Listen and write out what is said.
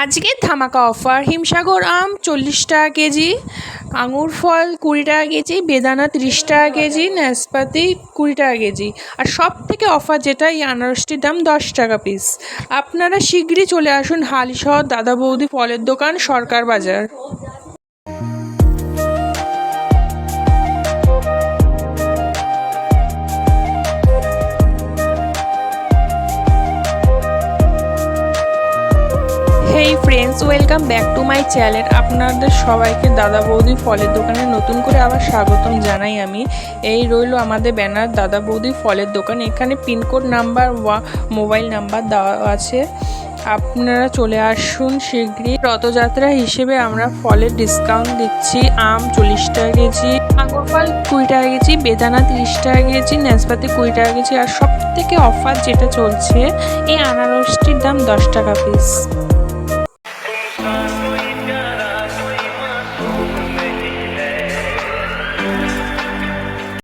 আজকে ধামাকা অফার হিমসাগর আম 40 টাকা কেজি, আঙুর ফল 20 টাকা কেজি, বেদানা 30 টাকা কেজি, নাশপাতি 20 টাকা কেজি। আর সব থেকে অফার যেটা, এই আনারসটির দাম 10 টাকা পিস। আপনারা শীঘ্রই চলে আসুন হালিশহর দাদা বৌদি ফলের দোকান, সরকার বাজার। হেই friends, welcome back to my channel. আপনাদের সবাইকে দাদা বৌদি ফলের দোকানে নতুন করে আবার স্বাগতম জানাই আমি। এই রইল আমাদের ব্যানার, দাদা বৌদি ফলের দোকান। এখানে পিনকোড নাম্বার মোবাইল নাম্বার দেওয়া আছে। আপনারা চলে আসুন শীঘ্রই। রথযাত্রা হিসেবে আমরা ফলের ডিসকাউন্ট দিচ্ছি। আম 40 টাকা কেজি, আঙুর ফল 20 টাকা কেজি, বেদানা 30 টাকা কেজি, নাশপাতি 20 টাকা কেজি। আর সব থেকে অফার যেটা চলছে, এই আনারসটির দাম 10 টাকা পিস।